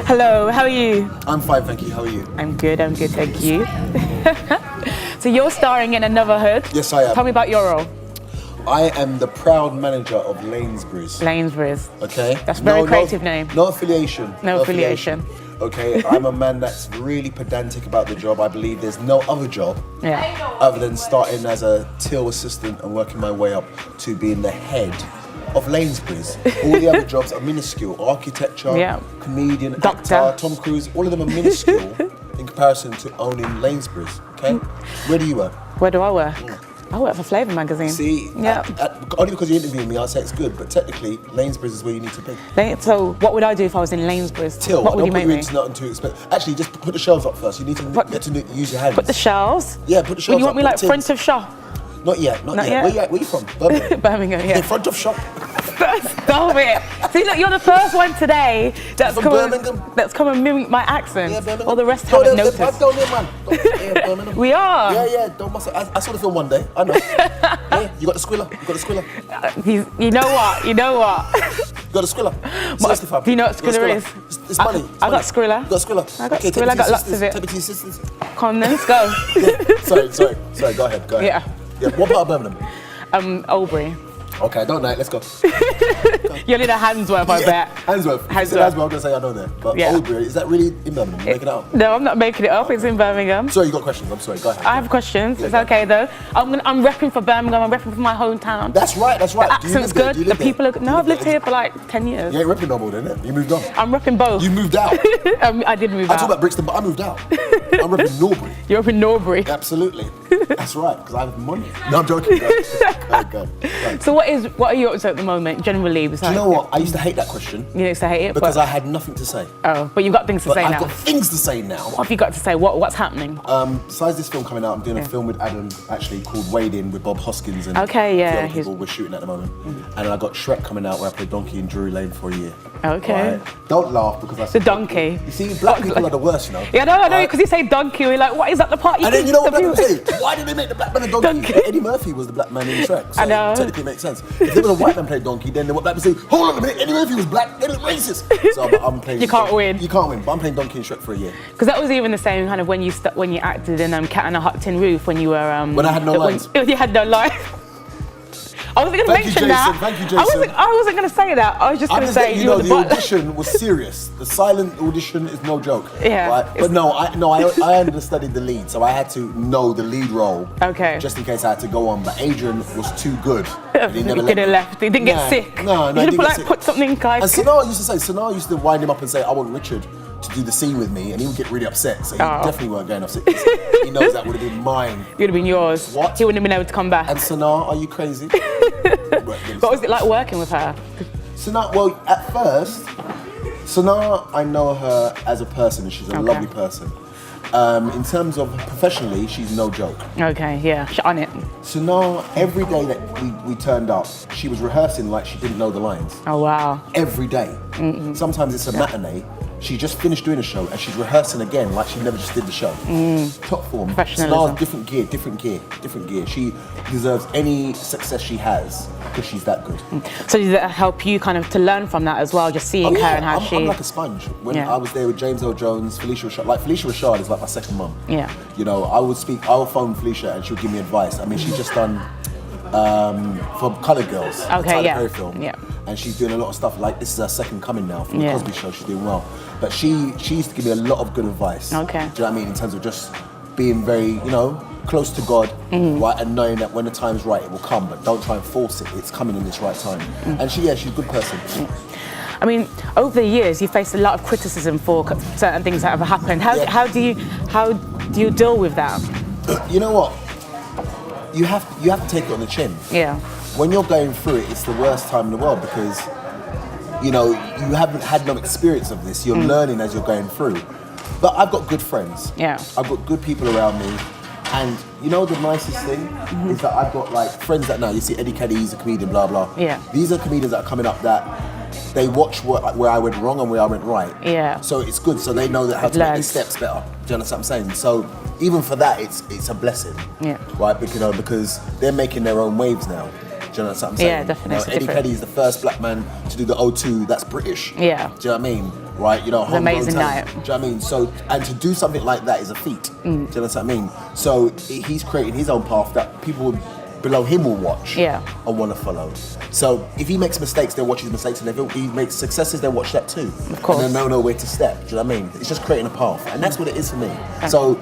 Hello, how are you? I'm fine, thank you. How are you? I'm good, thank you. So you're starring in Anuvahood. Yes, I am. Tell me about your role. I am the proud manager of Laimsbury's. Laimsbury's. Okay. That's a very creative name. No affiliation. No affiliation. Okay, I'm a man that's really pedantic about the job. I believe there's no other job other than starting as a till assistant and working my way up to being the head of Laimsbury's. All the other jobs are minuscule. Architecture, comedian, actor, Tom Cruise, all of them are minuscule in comparison to owning Laimsbury's, okay? Where do you work? Where do I work? I work for Flavour magazine. See, only because you interviewed me, I'll say it's good, but technically, Laimsbury's is where you need to be. So, what would I do if I was in Laimsbury's? Till, what would you make me? Nothing too expensive. Actually, just put the shelves up first. You need to get to use your hands. Put the shelves? Yeah, put the shelves up. You want me like front of shop? Not yet, not yet. Where you from? Birmingham? Birmingham, yeah. In front of shop? Stop it. See, look, you're the first one today that's come and mimic my accent. Yeah, Birmingham. All the rest haven't noticed. Man. We are. Yeah. I saw the film one day. I know. Yeah, you got the squiller. You know what? You got the squiller. Do you know what squiller is? It's money. I got squiller. You got squiller. I got lots of it. Take me to your sisters. Come on, then, let's go. Sorry, go ahead. Yeah. What part of Birmingham? Oldbury. Okay, I don't know it. Let's go. You're in a Handsworth, I bet. Handsworth. I'm going to say I know that. But Oldbury, is that really in Birmingham? You're making it up? No, I'm not making it up. It's in Birmingham. Sorry, you got questions. I'm sorry. Go ahead. I have questions. It's okay, though. I'm repping for Birmingham. I'm repping for my hometown. That's right. The accent's good. The people are good. No, I've lived here for like 10 years. You ain't repping no more, then, innit? You moved on. I'm repping both. You moved out. I did move out. I talk about Brixton, but I moved out. I'm repping Norbury. You're up in Norbury. Absolutely. That's right, because I have money. No, I'm joking. Go. So what are you up to at the moment, generally? Do you know what? I used to hate that question. You used to hate it? Because I had nothing to say. Oh, but you've got things to say now. I've got things to say now. What have you got to say? What's happening? Besides this film coming out, I'm doing a film with Adam, actually, called Wade In with Bob Hoskins and the people we're shooting at the moment. And I got Shrek coming out where I played Donkey in Drury Lane for a year. Okay. Right? Don't laugh because I said the donkey. You see, black people are the worst, you know. Yeah, I know, because you say donkey, we're like, what is that the part? And then you know what black people say? Why did they make the black man a donkey? Eddie Murphy was the black man in Shrek, so I know. It technically makes sense. If there was a white man playing donkey, then what black people say, hold on a minute, Eddie Murphy was black, they look racist. So I'm playing. You can't win. You can't win, but I'm playing donkey in Shrek for a year. Because that was even the same kind of when you acted in Cat on a Hot Tin Roof when you were when I had no lines. You had no lines. I wasn't going to mention that. Thank you, Jason. I wasn't going to say that. I was just going to say you know the audition was serious. The silent audition is no joke. Yeah. Right? But I understudied the lead, so I had to know the lead role. Okay. Just in case I had to go on. But Adrian was too good. He could have left. He didn't get sick. No, he should have put something like. And Sanaa used to wind him up and say, I want Richard to do the scene with me, and he would get really upset. So he definitely weren't going upset. He knows that would have been mine. It would have been yours. What? He wouldn't have been able to come back. And Sanaa, are you crazy? What was it like working with her? Sanaa, well, at first, Sanaa, I know her as a person, and she's a lovely person. In terms of professionally, she's no joke. Okay, yeah, she's on it. Sanaa, every day that we turned up, she was rehearsing like she didn't know the lines. Oh, wow. Every day. Sometimes it's a matinee. She just finished doing a show and she's rehearsing again like she never just did the show. Top form. Sanaa's different gear. She deserves any success she has because she's that good. So does it help you kind of to learn from that as well, just seeing her and how I'm like a sponge. When I was there with James Earl Jones, Felicia Rashad is like my second mum. Yeah. You know, I would phone Felicia and she would give me advice. I mean, she's just done for Coloured Girls, the Tyler Perry film. Yeah. And she's doing a lot of stuff like this is her second coming now from the Cosby Show. She's doing well, but she used to give me a lot of good advice. Okay. Do you know what I mean? In terms of just being very, close to God, right, and knowing that when the time's right, it will come, but don't try and force it. It's coming in its right time. And she's a good person. I mean, over the years, you faced a lot of criticism for certain things that have happened. How do you deal with that? You know what? You have to take it on the chin. Yeah. When you're going through it, it's the worst time in the world because, you haven't had no experience of this. You're learning as you're going through. But I've got good friends. Yeah. I've got good people around me. And the nicest thing is that I've got like friends that now, you see Eddie Caddy, he's a comedian, blah, blah. Yeah. These are comedians that are coming up that they watch where I went wrong and where I went right. Yeah. So it's good. So they know how to make the steps better. Do you understand what I'm saying? So even for that, it's a blessing. Yeah. Right? Because they're making their own waves now. Do Do you know what I'm saying? Yeah, definitely. Eddie Penny is the first black man to do the O2 that's British. Yeah. Do you know what I mean? Right, you know, it's an amazing night. Do you know what I mean? So, and to do something like that is a feat. Do you know what I mean? So he's creating his own path that people below him will watch and want to follow. So if he makes mistakes, they'll watch his mistakes, and if he makes successes, they'll watch that too. Of course. And they'll know where to step. Do you know what I mean? It's just creating a path, and that's what it is for me. Okay. So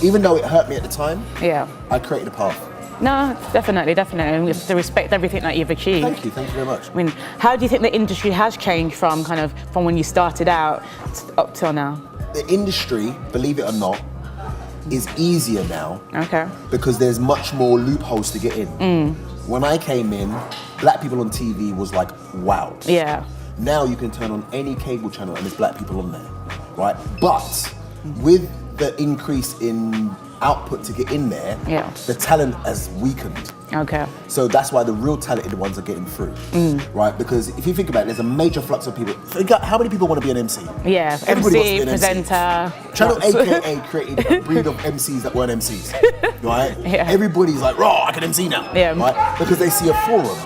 even though it hurt me at the time, I created a path. No, definitely. And we have to respect everything that you've achieved. Thank you very much. I mean, how do you think the industry has changed from when you started out up till now? The industry, believe it or not, is easier now. Okay. Because there's much more loopholes to get in. When I came in, black people on TV was like, wow. Yeah. Now you can turn on any cable channel and there's black people on there, right? But with the increase in output to get in there, the talent has weakened. Okay. So that's why the real talented ones are getting through, right? Because if you think about it, there's a major flux of people. How many people want to be an MC? Yeah, everybody MC, wants to be an presenter. MC. Channel AKA created a breed of MCs that weren't MCs, right? Yeah. Everybody's like, raw, I can MC now, right? Because they see a forum.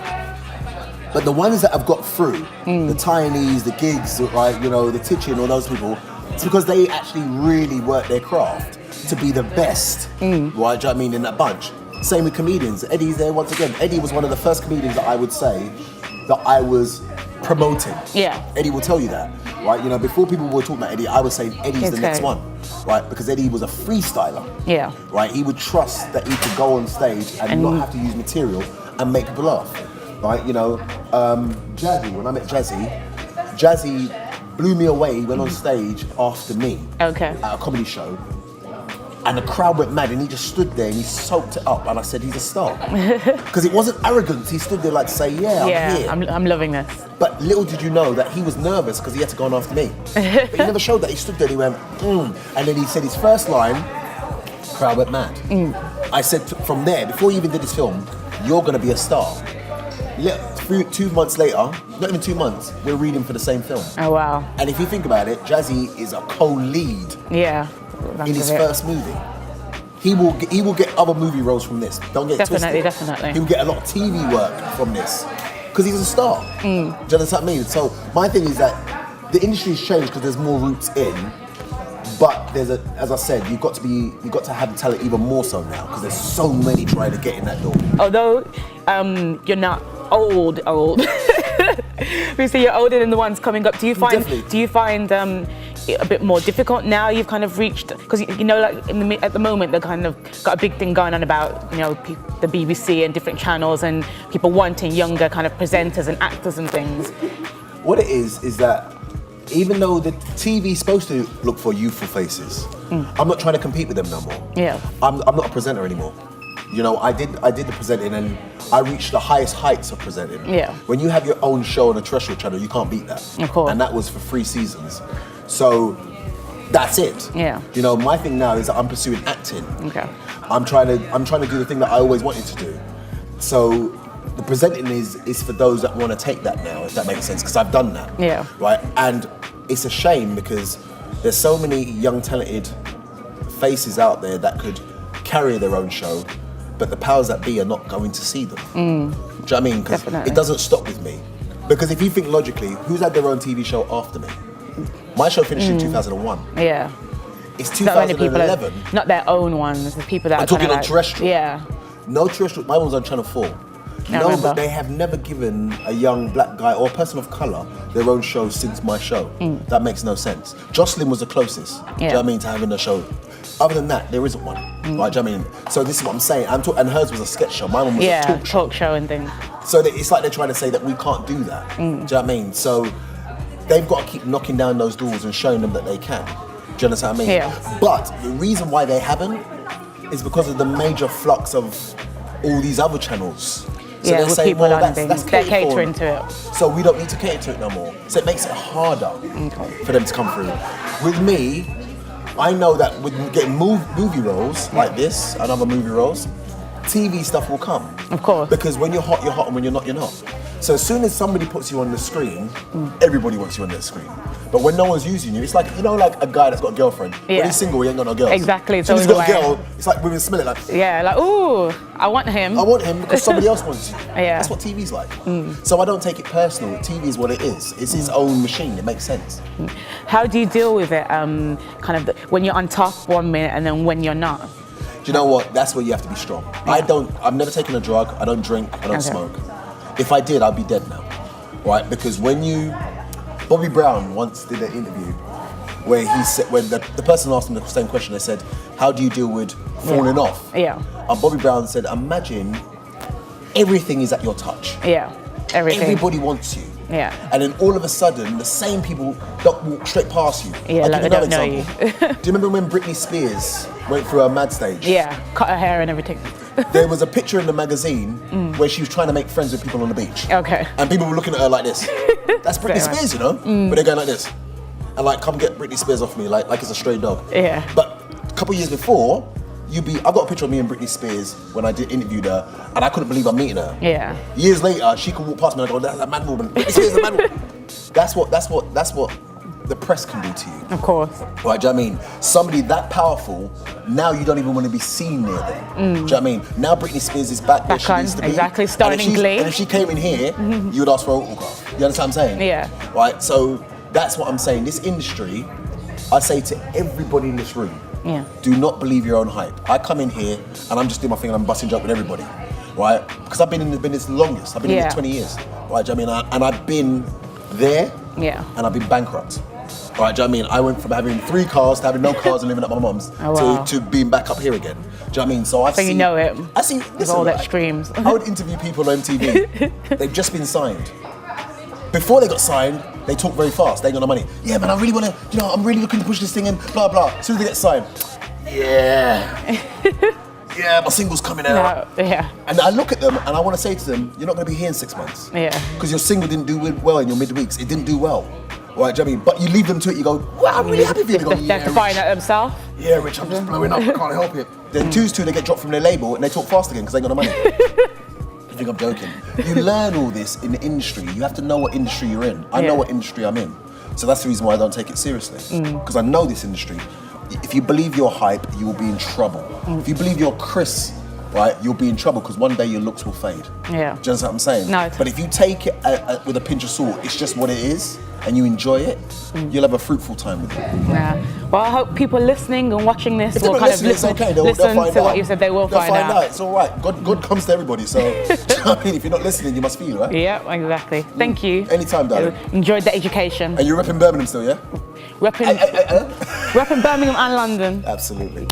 But the ones that have got through, the Tinies, the Gigs, right, you know, the Titchin, all those people, it's because they actually really work their craft to be the best, right? Do you know what I mean, in that bunch. Same with comedians. Eddie's there once again. Eddie was one of the first comedians that I would say that I was promoting. Yeah. Eddie will tell you that, right? You know, before people were talking about Eddie, I was saying Eddie's the next one, right? Because Eddie was a freestyler. Yeah. Right? He would trust that he could go on stage and not have to use material and make people laugh, right? You know, Jazzy, when I met Jazzy blew me away. He went on stage after me at a comedy show. And the crowd went mad, and he just stood there and he soaked it up. And I said, he's a star. Because it wasn't arrogance. He stood there like, say, I'm here. I'm loving this. But little did you know that he was nervous because he had to go on after me. But he never showed that. He stood there and he went, And then he said his first line, crowd went mad. I said, from there, before he even did his film, you're going to be a star. 2 months later, not even 2 months, we're reading for the same film. Oh, wow. And if you think about it, Jazzy is a co-lead. Yeah. In his first movie. He will get other movie roles from this. Don't get it twisted. Definitely. He'll get a lot of TV work from this. Because he's a star. Do you understand what I mean? So my thing is that the industry's changed because there's more routes in. But as I said, you've got to have the talent even more so now because there's so many trying to get in that door. Although you're not old. We see you're older than the ones coming up. Do you find it a bit more difficult now? You've kind of reached, because you know, like at the moment they're kind of got a big thing going on about, you know, the BBC and different channels and people wanting younger kind of presenters and actors and things. What it is that even though the TV's supposed to look for youthful faces, I'm not trying to compete with them no more. Yeah. I'm not a presenter anymore. You know, I did the presenting and I reached the highest heights of presenting. Yeah. When you have your own show on a terrestrial channel, you can't beat that. Of course. And that was for 3 seasons. So that's it. Yeah. You know, my thing now is that I'm pursuing acting. Okay. I'm trying to do the thing that I always wanted to do. So the presenting is for those that want to take that now, if that makes sense, because I've done that. Yeah. Right? And it's a shame because there's so many young talented faces out there that could carry their own show, but the powers that be are not going to see them. Do you know what I mean? Because it doesn't stop with me. Because if you think logically, who's had their own TV show after me? My show finished in 2001. Yeah. It's 2011. Not their own ones, the people that I'm talking on terrestrial. Yeah. No terrestrial, my one was on Channel 4. No, but they have never given a young black guy or a person of colour their own show since my show. That makes no sense. Jocelyn was the closest, do you know what I mean, to having a show. Other than that, there isn't one. Right, do you know what I mean? So this is what I'm saying. And hers was a sketch show. My one was a talk show and things. So it's like they're trying to say that we can't do that. Do you know what I mean? So they've got to keep knocking down those doors and showing them that they can. Do you understand what I mean? Yeah. But the reason why they haven't is because of the major flux of all these other channels. So they're saying, well, that's they're catering to it. So we don't need to cater to it no more. So it makes it harder for them to come through. With me, I know that with getting movie roles like this and other movie roles, TV stuff will come. Of course. Because when you're hot, and when you're not, you're not. So as soon as somebody puts you on the screen, everybody wants you on the screen. But when no one's using you, it's like, you know, like a guy that's got a girlfriend. When he's single, he ain't got no girls. Exactly. So he's got a girl, it's like women smell it like... Yeah, like, ooh, I want him. I want him because somebody else wants you. Yeah. That's what TV's like. So I don't take it personal. TV is what it is. It's his own machine. It makes sense. How do you deal with it, kind of when you're on top 1 minute and then when you're not? Do you know what? That's where you have to be strong. I've never taken a drug. I don't drink. I don't smoke. If I did, I'd be dead now. Right? Because Bobby Brown once did an interview where he said, when the person asked him the same question, they said, how do you deal with falling off? Yeah. And Bobby Brown said, imagine everything is at your touch. Yeah, everything. Everybody wants you. Yeah. And then all of a sudden, the same people don't walk straight past you. Yeah, like they don't know you. Do you remember when Britney Spears went through her mad stage? Yeah, cut her hair and everything. There was a picture in the magazine where she was trying to make friends with people on the beach. Okay. And people were looking at her like this. That's Britney Spears, you know? But they're going like this. And like, come get Britney Spears off me, like it's a stray dog. Yeah. But a couple of years before, I got a picture of me and Britney Spears when I interviewed her, and I couldn't believe I'm meeting her. Yeah. Years later, she could walk past me and I go, that's a mad woman. Britney Spears is a mad woman. That's what the press can do to you. Of course. Right, do you know what I mean? Somebody that powerful, now you don't even want to be seen near them. Do you know what I mean? Now Britney Spears is back where she needs to be. Exactly, starring in Glee. And if she came in here, you would ask for an autograph. You understand what I'm saying? Yeah. Right, so that's what I'm saying. This industry, I say to everybody in this room, do not believe your own hype. I come in here and I'm just doing my thing and I'm busting up with everybody. Right? Because I've been in the business the longest. I've been in it 20 years. Right, do you know what I mean? And I've been there and I've been bankrupt. Right, do you know what I mean? I went from having 3 cars to having no cars and living at my mum's to being back up here again. Do you know what I mean? So you know it. I see. Listen, all extremes. I would interview people on MTV. They've just been signed. Before they got signed, they talk very fast. They ain't got no money. Yeah, man, I really want to. You know, I'm really looking to push this thing in. Blah blah. As soon as they get signed, yeah, my single's coming out. No, yeah. And I look at them and I want to say to them, you're not going to be here in 6 months. Yeah. Because your single didn't do well in your midweeks. It didn't do well. Right, do you know what I mean? But you leave them to it, you go, wow, I'm really happy for you. They go, they have to find out themselves. Yeah, Rich, I'm just blowing up, I can't help it. Then 2's2, they get dropped from their label and they talk fast again because they ain't got no money. You think I'm joking? You learn all this in the industry. You have to know what industry you're in. I know what industry I'm in. So that's the reason why I don't take it seriously. Because I know this industry. If you believe you're hype, you will be in trouble. If you believe you're Chris, right, you'll be in trouble because one day your looks will fade. Yeah. Do you understand what I'm saying? No. But if you take it with a pinch of salt, it's just what it is, and you enjoy it, you'll have a fruitful time with it. Yeah. Well, I hope people listening and watching this if will kind of listen, it's okay. listen find to out. what you said. They'll find out. It's all right. God comes to everybody. So, do you know what I mean? If you're not listening, you must feel, right? Yeah, exactly. Thank you. Anytime, darling. Enjoyed the education. And you're repping Birmingham still, yeah? Repping Birmingham and London. Absolutely.